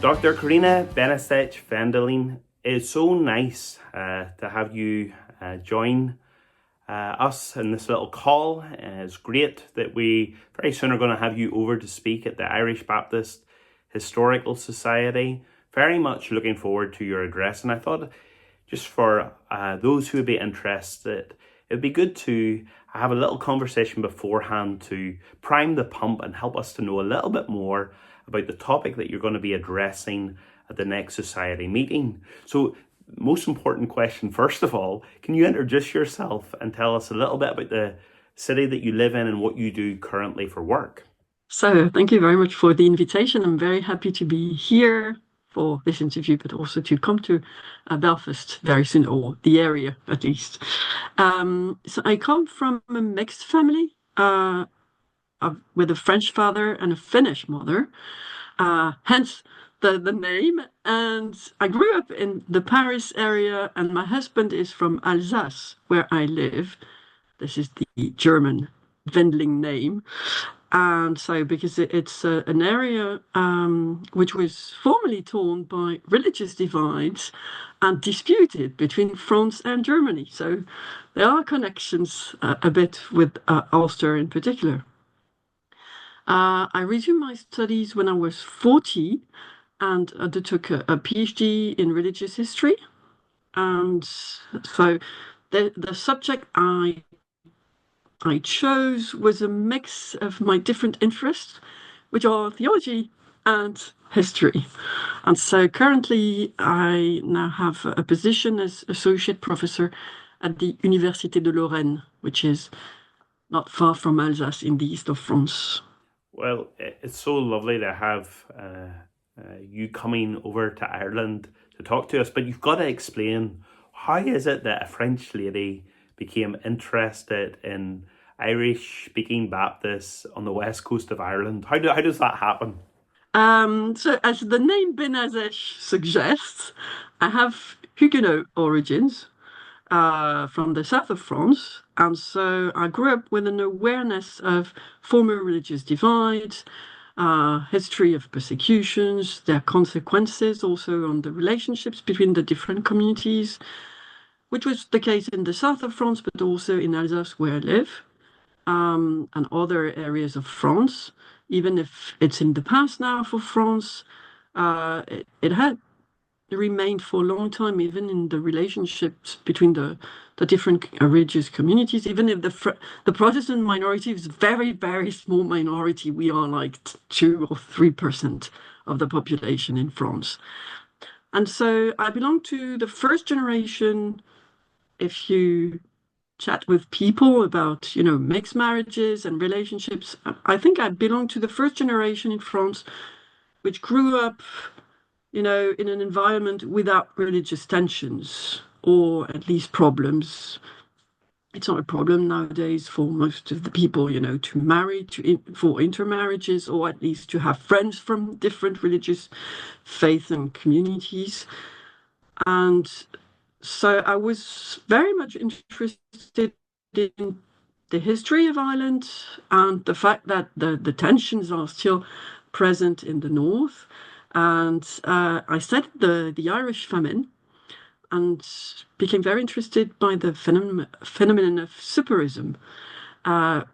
Dr Karina Bénazech Wendling, it's so nice to have you join us in this little call. It's great that we very soon are going to have you over to speak at the Irish Baptist Historical Society. Very much looking forward to your address, and I thought just for those who would be interested, it would be good to have a little conversation beforehand to prime the pump and help us to know a little bit more about the topic that you're going to be addressing at the next society meeting. So, most important question, first of all, can you introduce yourself and tell us a little bit about the city that you live in and what you do currently for work? So, thank you very much for the invitation. I'm very happy to be here for this interview, but also to come to Belfast very soon, or the area at least. So I come from a mixed family with a French father and a Finnish mother, hence the name. And I grew up in the Paris area, and my husband is from Alsace, where I live. This is the German Wendling name. And so, because it's an area which was formerly torn by religious divides and disputed between France and Germany. So there are connections a bit with Ulster in particular. I resumed my studies when I was 40 and undertook a PhD in religious history. And so the subject I chose was a mix of my different interests, which are theology and history. And so currently I now have a position as associate professor at the Université de Lorraine, which is not far from Alsace in the east of France. Well, it's so lovely to have you coming over to Ireland to talk to us, but you've got to explain, how is it that a French lady became interested in Irish-speaking Baptists on the west coast of Ireland? How does that happen? So as the name Bénazech suggests, I have Huguenot origins from the south of France. And so I grew up with an awareness of former religious divides, history of persecutions, their consequences also on the relationships between the different communities, which was the case in the south of France, but also in Alsace, where I live, and other areas of France. Even if it's in the past now for France, it had remained for a long time, even in the relationships between the different religious communities. Even if the Protestant minority is a very, very small minority, we are like 2 or 3% of the population in France. And so I belong to the first generation. If you chat with people about, mixed marriages and relationships, I think I belong to the first generation in France, which grew up, in an environment without religious tensions, or at least problems. It's not a problem nowadays for most of the people, to marry for intermarriages, or at least to have friends from different religious faiths and communities. And so I was very much interested in the history of Ireland and the fact that the tensions are still present in the north. And I studied the Irish famine and became very interested by the phenomenon of suppression,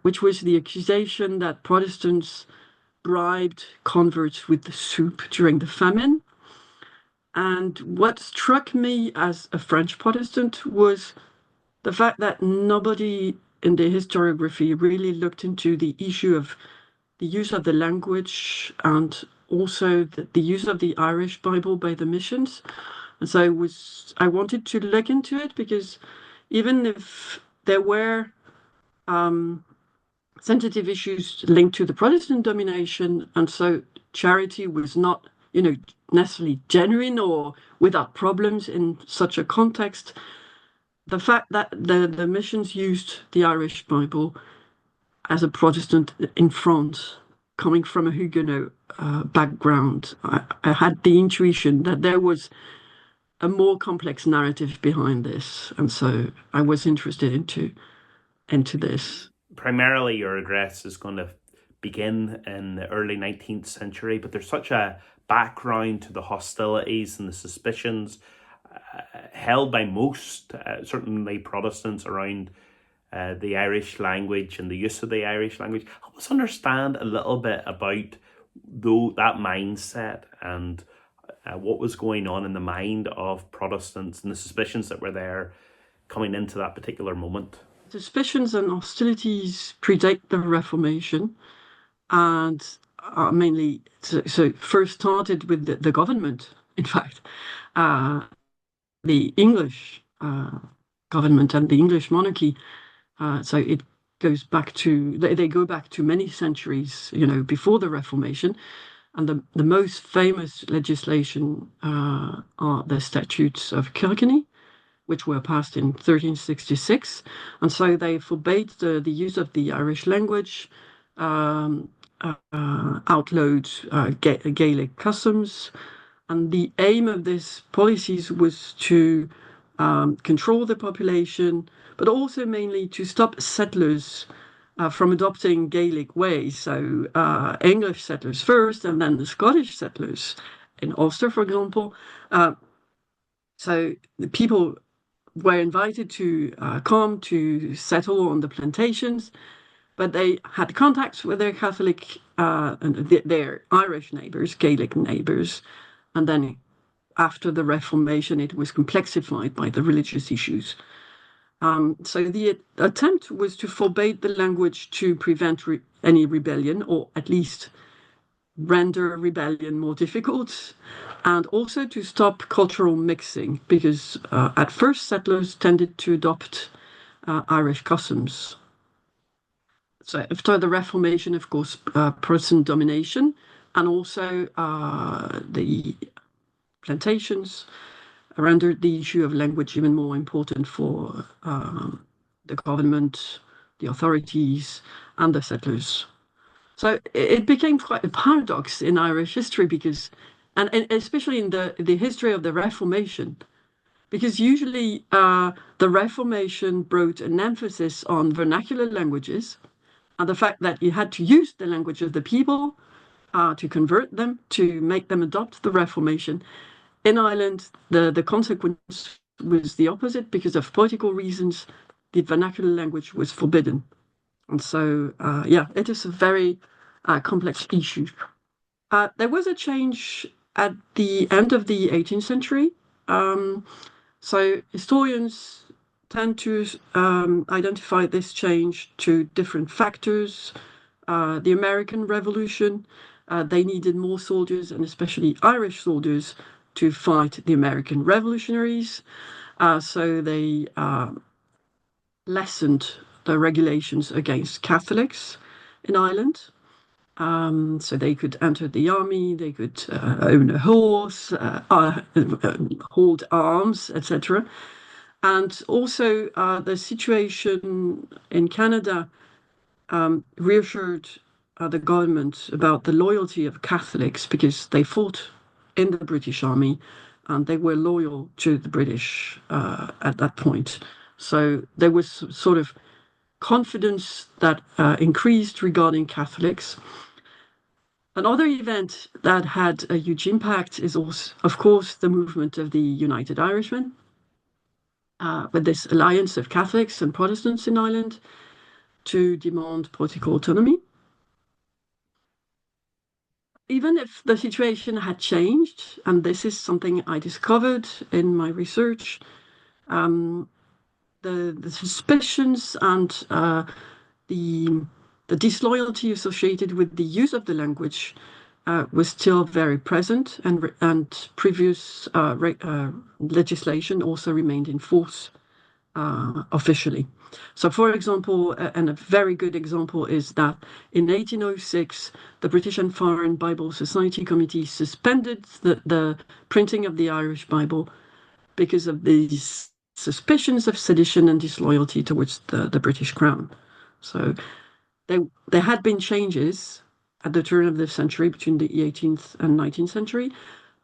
which was the accusation that Protestants bribed converts with the soup during the famine. And what struck me as a French Protestant was the fact that nobody in the historiography really looked into the issue of the use of the language and also the use of the Irish Bible by the missions. And so I wanted to look into it, because even if there were sensitive issues linked to the Protestant domination, and so charity was not, necessarily genuine or without problems in such a context, the fact that the missions used the Irish Bible as a Protestant in France, coming from a Huguenot background, I had the intuition that there was a more complex narrative behind this, and so I was interested into this. Primarily, your address is going to begin in the early 19th century, but there's such a background to the hostilities and the suspicions held by most, certainly Protestants, around the Irish language and the use of the Irish language. Help us understand a little bit about that mindset and what was going on in the mind of Protestants and the suspicions that were there coming into that particular moment. Suspicions and hostilities predate the Reformation, and mainly so first started with the government. In fact, the English government and the English monarchy. So it goes back to they go back to many centuries, before the Reformation, and the most famous legislation are the Statutes of Kilkenny, which were passed in 1366, and so they forbade the use of the Irish language, outlawed Gaelic customs, and the aim of these policies was to control the population, but also mainly to stop settlers from adopting Gaelic ways. So English settlers first, and then the Scottish settlers in Ulster, for example. So the people were invited to come to settle on the plantations, but they had contacts with their Catholic and their Irish neighbors, Gaelic neighbors, and then after the Reformation, it was complexified by the religious issues. So the attempt was to forbade the language to prevent any rebellion, or at least render rebellion more difficult, and also to stop cultural mixing, because at first settlers tended to adopt Irish customs. So after the Reformation, of course, Protestant domination, and also the plantations rendered the issue of language even more important for the government, the authorities, and the settlers. So it became quite a paradox in Irish history, because, and especially in the history of the Reformation, because usually the Reformation brought an emphasis on vernacular languages and the fact that you had to use the language of the people to convert them, to make them adopt the Reformation. In Ireland, the consequence was the opposite. Because of political reasons, the vernacular language was forbidden. And so, it is a very complex issue. There was a change at the end of the 18th century. So historians tend to identify this change to different factors. The American Revolution, they needed more soldiers, and especially Irish soldiers, to fight the American revolutionaries. So they lessened the regulations against Catholics in Ireland. So they could enter the army, they could own a horse, hold arms, etc. And also the situation in Canada reassured the government about the loyalty of Catholics, because they fought in the British Army and they were loyal to the British at that point. So there was sort of confidence that increased regarding Catholics. Another event that had a huge impact is also, of course, the movement of the United Irishmen, with this alliance of Catholics and Protestants in Ireland to demand political autonomy. Even if the situation had changed, and this is something I discovered in my research, the suspicions and the disloyalty associated with the use of the language was still very present, and previous legislation also remained in force officially. So, for example, and a very good example is that in 1806, the British and Foreign Bible Society Committee suspended the printing of the Irish Bible because of these suspicions of sedition and disloyalty towards the British Crown. So there had been changes at the turn of the century, between the 18th and 19th century,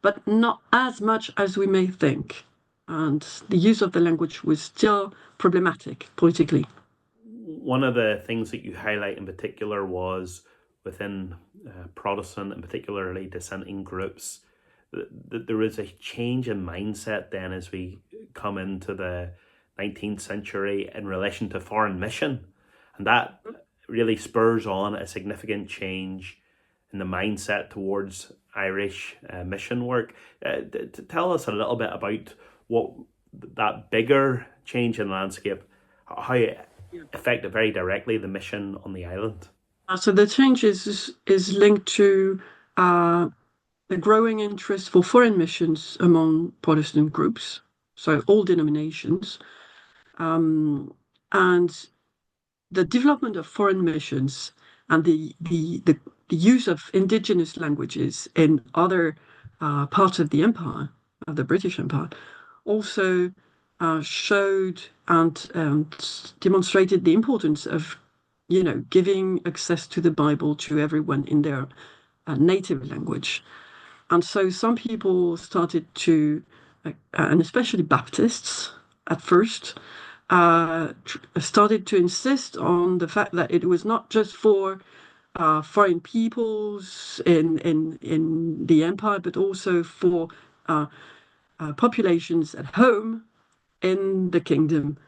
but not as much as we may think. And the use of the language was still problematic politically. One of the things that you highlight in particular was within Protestant and particularly dissenting groups, that there is a change in mindset then as we come into the 19th century in relation to foreign mission. And that really spurs on a significant change in the mindset towards Irish mission work. Tell us a little bit about what that bigger change in landscape, how it affected very directly the mission on the island. So the change is linked to the growing interest for foreign missions among Protestant groups, so all denominations, and the development of foreign missions and the use of indigenous languages in other parts of the empire, of the British Empire, also showed and demonstrated the importance of, giving access to the Bible to everyone in their native language. And so some people started to, and especially Baptists at first, started to insist on the fact that it was not just for foreign peoples in the empire, but also for populations at home in the kingdom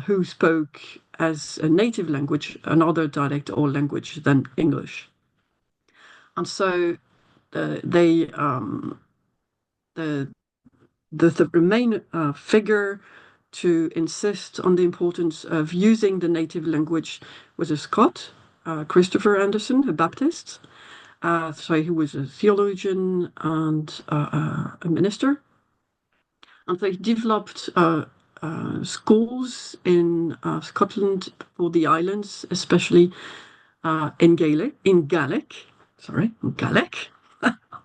who spoke as a native language another dialect or language than English. And so the main figure to insist on the importance of using the native language was a Scot, Christopher Anderson, a Baptist. So he was a theologian and a minister. And they developed schools in Scotland for the islands, especially in Gaelic,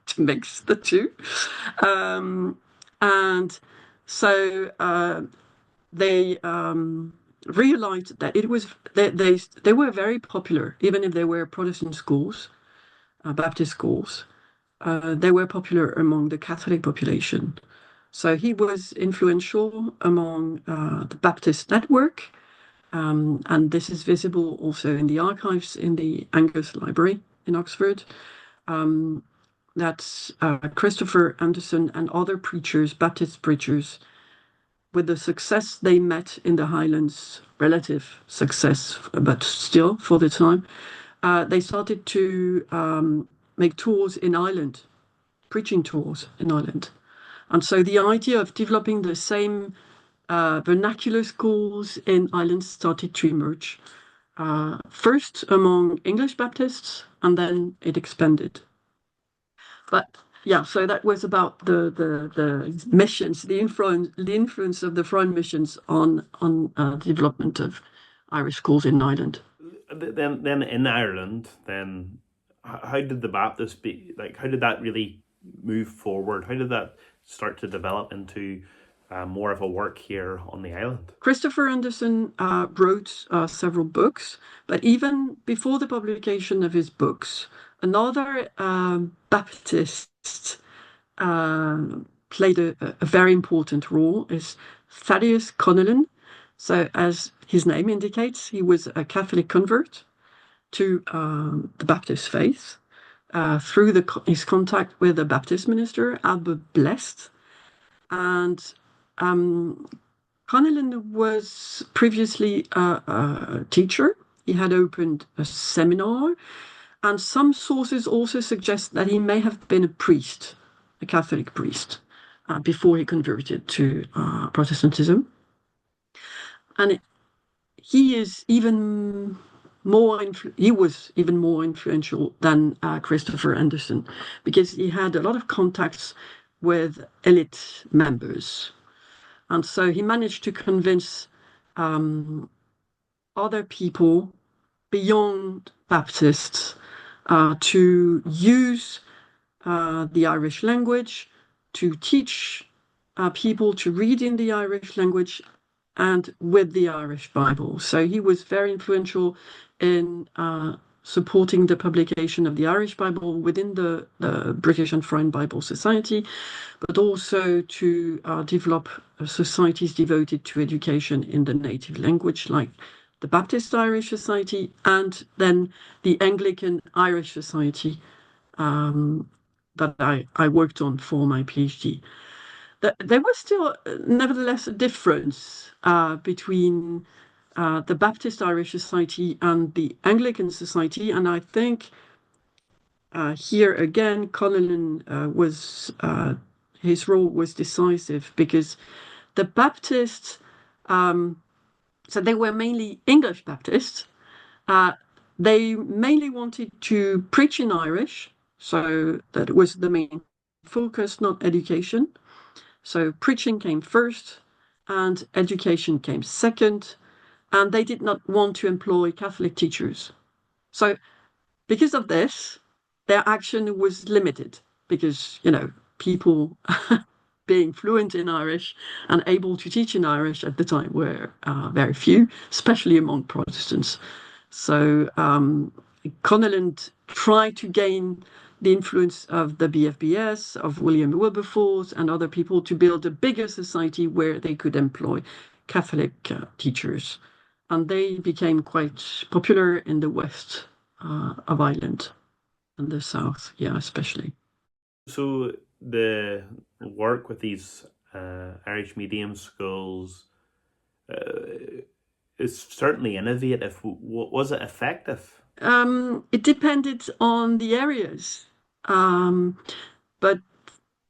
to mix the two. And so they realized that it was they were very popular, even if they were Protestant schools, Baptist schools. They were popular among the Catholic population. So he was influential among the Baptist network, and this is visible also in the archives in the Angus Library in Oxford. That's Christopher Anderson and other preachers, Baptist preachers, with the success they met in the Highlands, relative success, but still for the time, they started to make tours in Ireland, preaching tours in Ireland. And so the idea of developing the same vernacular schools in Ireland started to emerge, first among English Baptists, and then it expanded. But yeah, so that was about the missions, the influence of the foreign missions on development of Irish schools in Ireland. Then in Ireland, then how did the Baptists how did that really move forward? How did that start to develop into more of a work here on the island? Christopher Anderson wrote several books, but even before the publication of his books, another Baptist played a very important role, is Thaddeus Connellan. So as his name indicates, he was a Catholic convert to the Baptist faith through his contact with a Baptist minister, Albert Blessed. And Connellan was previously a teacher. He had opened a seminar, and some sources also suggest that he may have been a priest, a Catholic priest, before he converted to Protestantism. And he was even more influential than Christopher Anderson, because he had a lot of contacts with elite members. And so he managed to convince other people beyond Baptists to use the Irish language, to teach people to read in the Irish language and with the Irish Bible. So he was very influential in supporting the publication of the Irish Bible within the British and Foreign Bible Society, but also to develop societies devoted to education in the native language, like the Baptist Irish Society, and then the Anglican Irish Society that I worked on for my PhD. There was still, nevertheless, a difference between the Baptist Irish Society and the Anglican Society, and I think here again, Colin his role was decisive because the Baptists, so they were mainly English Baptists. They mainly wanted to preach in Irish, so that was the main focus, not education. So preaching came first and education came second, and they did not want to employ Catholic teachers. So because of this, their action was limited because, people being fluent in Irish and able to teach in Irish at the time were very few, especially among Protestants. So Connellan tried to gain the influence of the BFBS, of William Wilberforce and other people to build a bigger society where they could employ Catholic teachers. And they became quite popular in the west of Ireland and the south, especially. So the work with these Irish medium schools is certainly innovative. Was it effective? It depended on the areas. But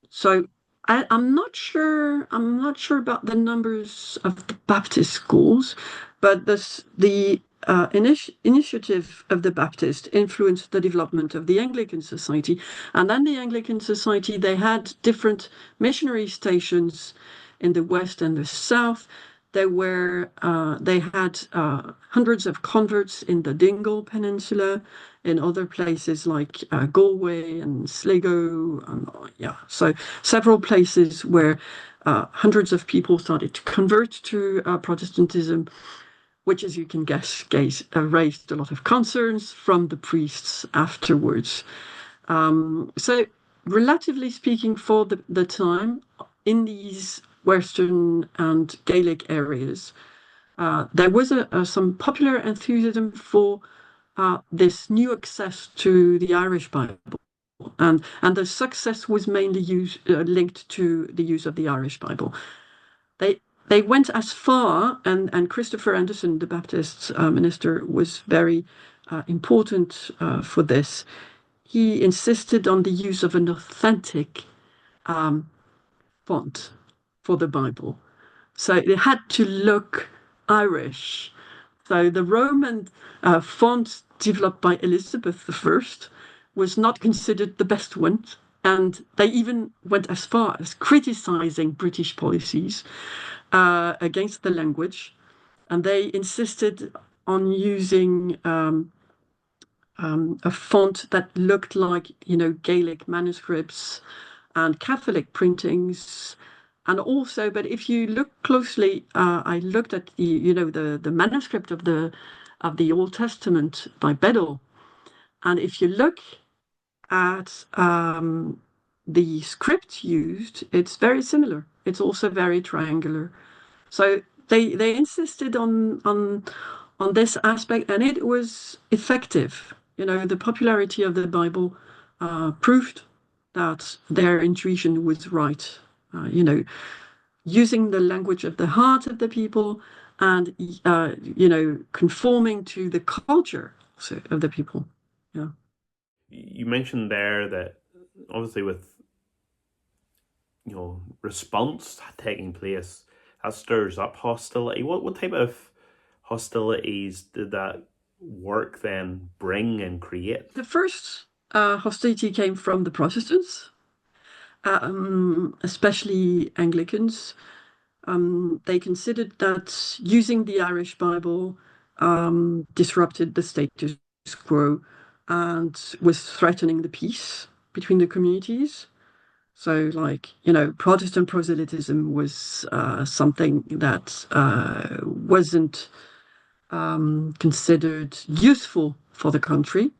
so I'm not sure. I'm not sure about the numbers of the Baptist schools, but the initiative of the Baptist influenced the development of the Anglican Society, and then the Anglican Society they had different missionary stations in the west and the south. They had hundreds of converts in the Dingle Peninsula, in other places like Galway and Sligo, and so several places where hundreds of people started to convert to Protestantism, which, as you can guess, raised a lot of concerns from the priests afterwards. So, relatively speaking, for the time, in these Western and Gaelic areas, there was some popular enthusiasm for this new access to the Irish Bible. And the success was mainly linked to the use of the Irish Bible. They went as far, and Christopher Anderson, the Baptist minister, was very important for this. He insisted on the use of an authentic font for the Bible. So it had to look Irish. So the Roman font developed by Elizabeth I was not considered the best one. And they even went as far as criticizing British policies against the language. And they insisted on using a font that looked like, Gaelic manuscripts and Catholic printings. And also, but if you look closely, I looked at the manuscript of the Old Testament by Bedell, and if you look at the script used, it's very similar. It's also very triangular. So they insisted on this aspect, and it was effective. The popularity of the Bible proved that their intuition was right. Using the language of the heart of the people and, conforming to the culture of the people. Yeah. You mentioned there that obviously with, response taking place, that stirs up hostility. What type of hostilities did that work then bring and create? The first hostility came from the Protestants, especially Anglicans. They considered that using the Irish Bible disrupted the status quo and was threatening the peace between the communities. So, Protestant proselytism was something that wasn't considered useful for the country.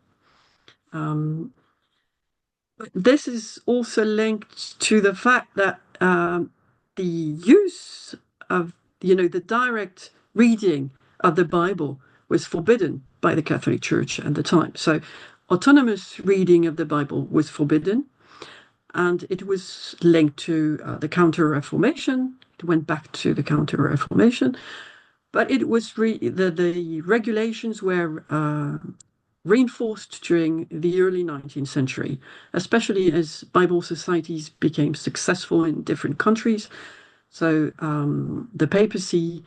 This is also linked to the fact that the use of, the direct reading of the Bible was forbidden by the Catholic Church at the time. So autonomous reading of the Bible was forbidden, and it was linked to the Counter-Reformation. It went back to the Counter-Reformation, but it was the regulations were reinforced during the early 19th century, especially as Bible societies became successful in different countries. So the papacy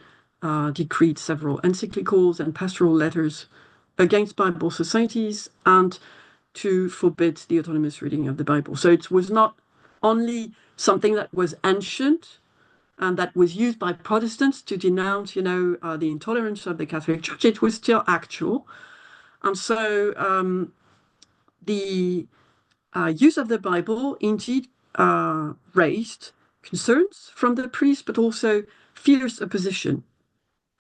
decreed several encyclicals and pastoral letters against Bible societies and to forbid the autonomous reading of the Bible. So it was not only something that was ancient and that was used by Protestants to denounce, the intolerance of the Catholic Church. It was still actual. And so the use of the Bible indeed raised concerns from the priest, but also fierce opposition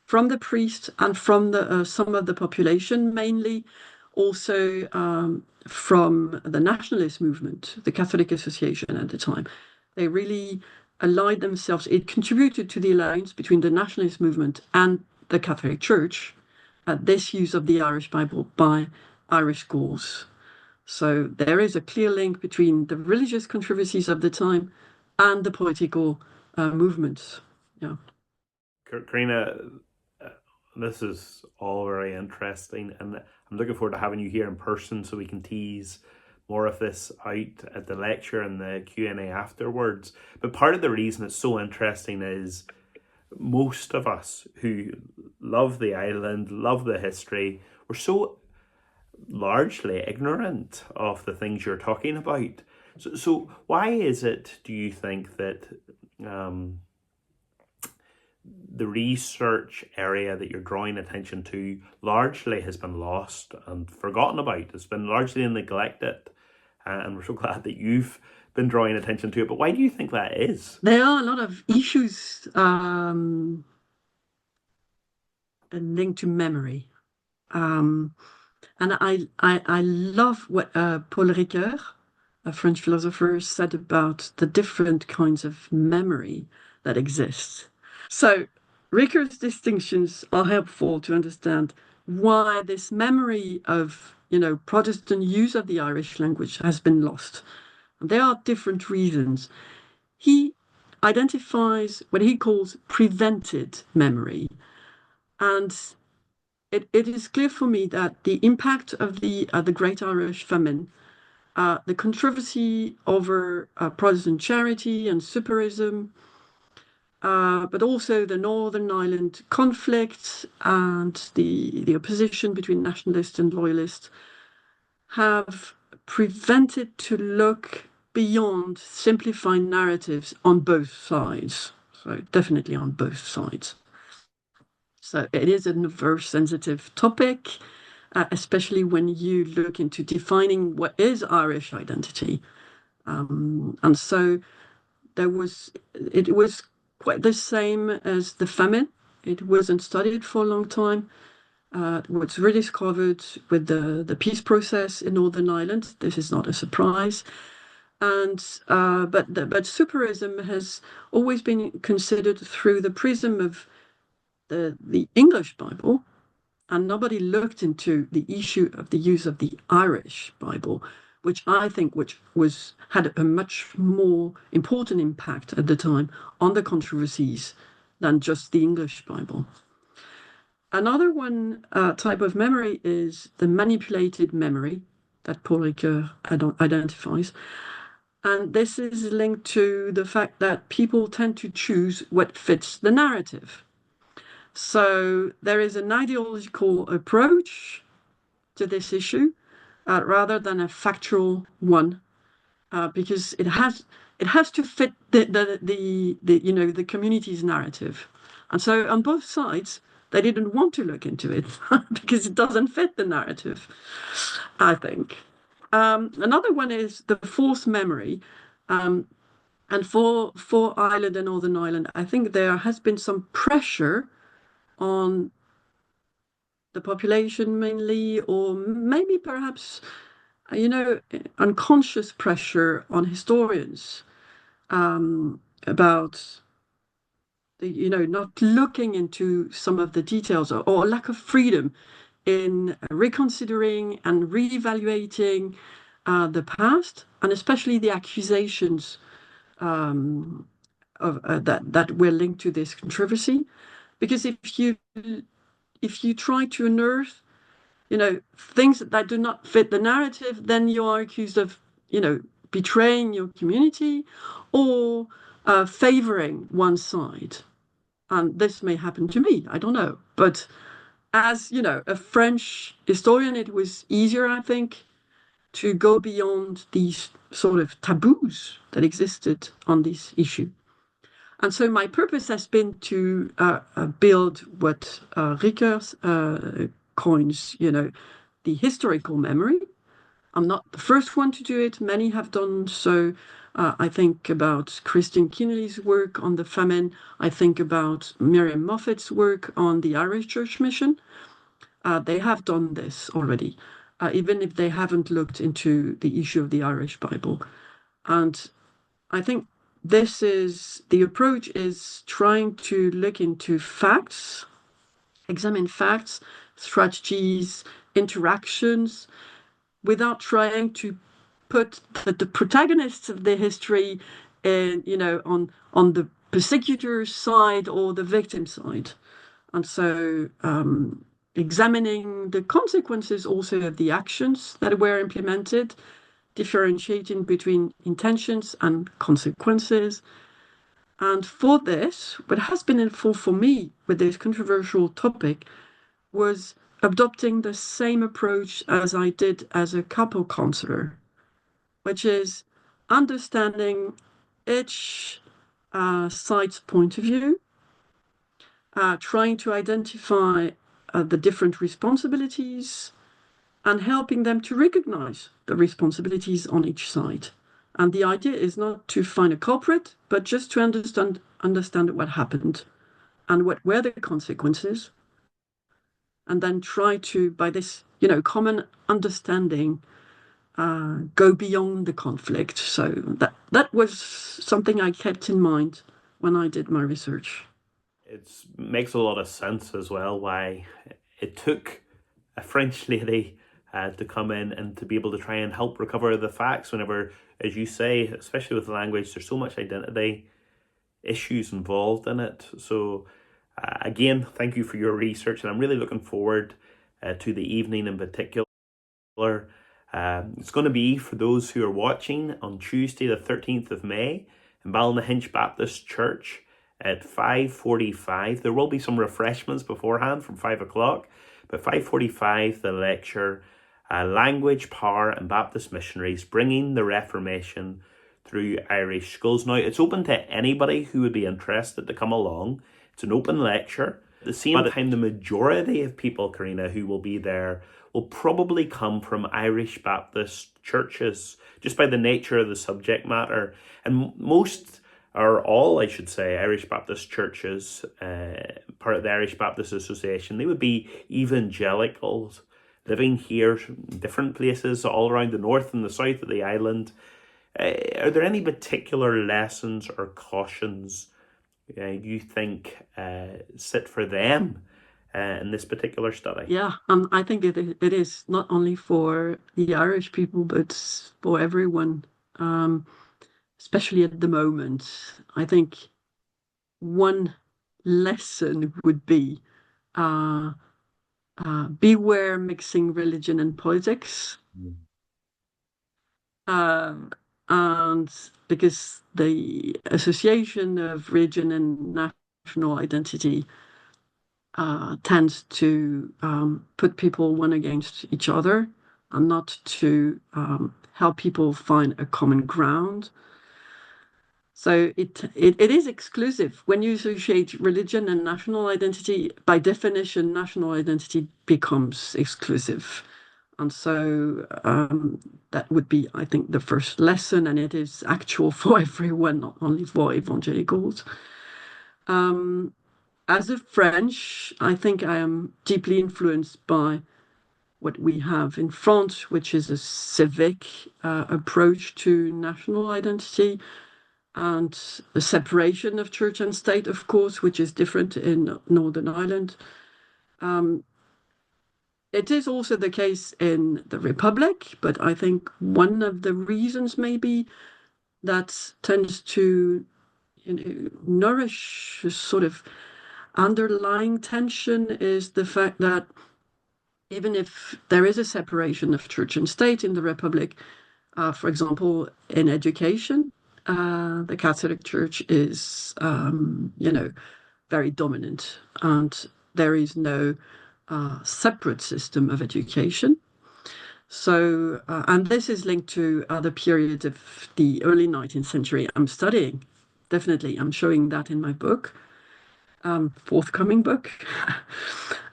from the priest and from some of the population, mainly also from the nationalist movement, the Catholic Association at the time. They really allied themselves. It contributed to the alliance between the nationalist movement and the Catholic Church at this use of the Irish Bible by Irish schools. So there is a clear link between the religious controversies of the time and the political movements. Yeah. Karina, this is all very interesting, and I'm looking forward to having you here in person so we can tease more of this out at the lecture and the Q&A afterwards. But part of the reason it's so interesting is most of us who love the island, love the history, we're so largely ignorant of the things you're talking about. So why is it, do you think, that the research area that you're drawing attention to largely has been lost and forgotten about? It's been largely neglected, and we're so glad that you've been drawing attention to it. But why do you think that is? There are a lot of issues linked to memory. And I love what Paul Ricoeur, a French philosopher, said about the different kinds of memory that exist. So Ricoeur's distinctions are helpful to understand why this memory of, Protestant use of the Irish language has been lost. And there are different reasons. He identifies what he calls prevented memory. And it is clear for me that the impact of the Great Irish Famine, the controversy over Protestant charity and suppression, but also the Northern Ireland conflict and the opposition between nationalists and loyalists have prevented to look beyond simplifying narratives on both sides. So definitely on both sides. So it is a very sensitive topic, especially when you look into defining what is Irish identity. And so it was quite the same as the famine. It wasn't studied for a long time. It was rediscovered with the peace process in Northern Ireland. This is not a surprise. And but superism has always been considered through the prism of the English Bible, and nobody looked into the issue of the use of the Irish Bible, which I think had a much more important impact at the time on the controversies than just the English Bible. Another one type of memory is the manipulated memory that Paul Ricoeur identifies. And this is linked to the fact that people tend to choose what fits the narrative. So there is an ideological approach to this issue rather than a factual one, because it has to fit the community's narrative. And so on both sides, they didn't want to look into it because it doesn't fit the narrative, I think. Another one is the false memory. And for Ireland and Northern Ireland, I think there has been some pressure on the population mainly, or maybe perhaps, unconscious pressure on historians about not looking into some of the details, or lack of freedom in reconsidering and reevaluating the past, and especially the accusations that were linked to this controversy. Because if you try to unearth, things that do not fit the narrative, then you are accused of, betraying your community or favoring one side. And this may happen to me, I don't know. But as, a French historian, it was easier, I think, to go beyond these sort of taboos that existed on this issue. And so my purpose has been to build what Ricoeur coins, the historical memory. I'm not the first one to do it. Many have done so. I think about Christine Kinley's work on the famine. I think about Miriam Moffat's work on the Irish Church Mission. They have done this already, even if they haven't looked into the issue of the Irish Bible. And I think the approach is trying to look into facts, examine facts, strategies, interactions, without trying to put the protagonists of the history on the persecutor's side or the victim side. And so examining the consequences also of the actions that were implemented, differentiating between intentions and consequences. And for this, what has been helpful for me with this controversial topic was adopting the same approach as I did as a couple counselor, which is understanding each side's point of view, trying to identify the different responsibilities, and helping them to recognize the responsibilities on each side. And the idea is not to find a culprit, but just to understand what happened and what were the consequences, and then try to, by this, common understanding, go beyond the conflict. So that was something I kept in mind when I did my research. It makes a lot of sense as well why it took a French lady to come in and to be able to try and help recover the facts whenever, as you say, especially with language, there's so much identity issues involved in it. So again, thank you for your research, and I'm really looking forward to the evening in particular. It's going to be, for those who are watching, on Tuesday the 13th of May in Ballynahinch Baptist Church at 5:45. There will be some refreshments beforehand from 5 o'clock, but 5:45 the lecture, Language, Power and Baptist Missionaries, Bringing the Reformation Through Irish Schools. Now, it's open to anybody who would be interested to come along. It's an open lecture. At the same time, the majority of people, Karina, who will be there will probably come from Irish Baptist churches, just by the nature of the subject matter. And most, or all, I should say, Irish Baptist churches, part of the Irish Baptist Association, they would be evangelicals living here in different places all around the north and the south of the island. Are there any particular lessons or cautions you think sit for them in this particular study? Yeah, I think it is not only for the Irish people, but for everyone, especially at the moment. I think one lesson would be beware mixing religion and politics. And because the association of religion and national identity tends to put people one against each other, and not to help people find a common ground. So it is exclusive. When you associate religion and national identity, by definition, national identity becomes exclusive. And so that would be, I think, the first lesson, and it is actual for everyone, not only for evangelicals. As a French, I think I am deeply influenced by what we have in France, which is a civic approach to national identity, and the separation of church and state, of course, which is different in Northern Ireland. It is also the case in the Republic, but I think one of the reasons maybe that tends to nourish a sort of underlying tension is the fact that even if there is a separation of church and state in the Republic, for example, in education, the Catholic Church is, very dominant, and there is no separate system of education. So, and this is linked to other periods of the early 19th century I'm studying. Definitely, I'm showing that in my book, forthcoming book.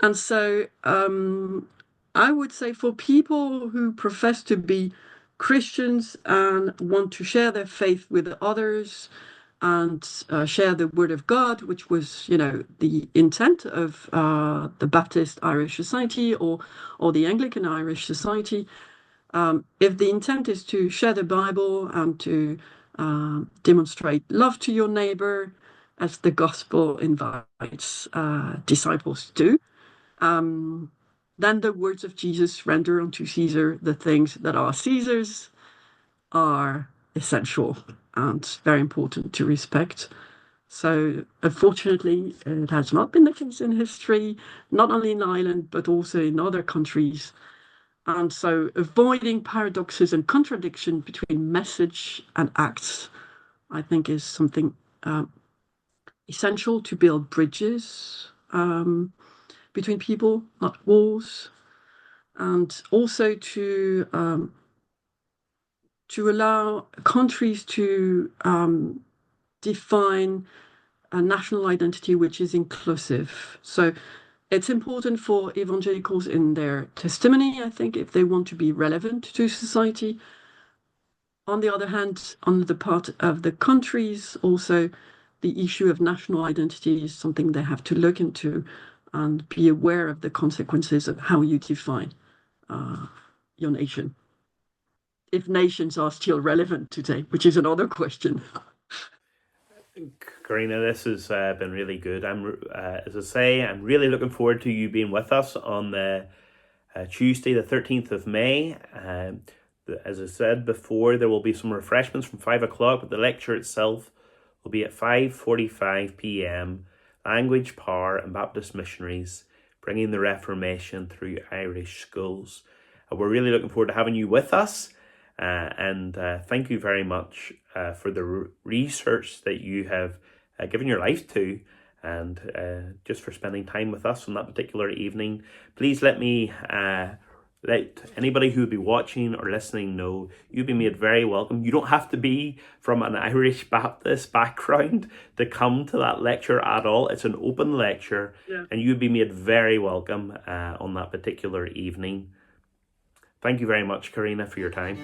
And so I would say for people who profess to be Christians and want to share their faith with others and share the word of God, which was, the intent of the Baptist Irish Society or the Anglican Irish Society. If the intent is to share the Bible and to demonstrate love to your neighbor, as the gospel invites disciples to, then the words of Jesus, render unto Caesar the things that are Caesar's, are essential and very important to respect. So unfortunately, it has not been the case in history, not only in Ireland, but also in other countries. And so avoiding paradoxes and contradiction between message and acts, I think, is something essential to build bridges between people, not walls, and also to allow countries to define a national identity which is inclusive. So it's important for evangelicals in their testimony, I think, if they want to be relevant to society. On the other hand, on the part of the countries, also the issue of national identity is something they have to look into and be aware of the consequences of how you define your nation. If nations are still relevant today, which is another question. Karina, this has been really good. As I say, I'm really looking forward to you being with us on the Tuesday, the 13th of May. As I said before, there will be some refreshments from 5 o'clock, but the lecture itself will be at 5:45 p.m. Language, Power and Baptist Missionaries, bringing the Reformation through Irish schools. We're really looking forward to having you with us. And thank you very much for the research that you have given your life to, and just for spending time with us on that particular evening. Please let anybody who would be watching or listening know you'd be made very welcome. You don't have to be from an Irish Baptist background to come to that lecture at all. It's an open lecture, and you'd be made very welcome on that particular evening. Thank you very much, Karina, for your time.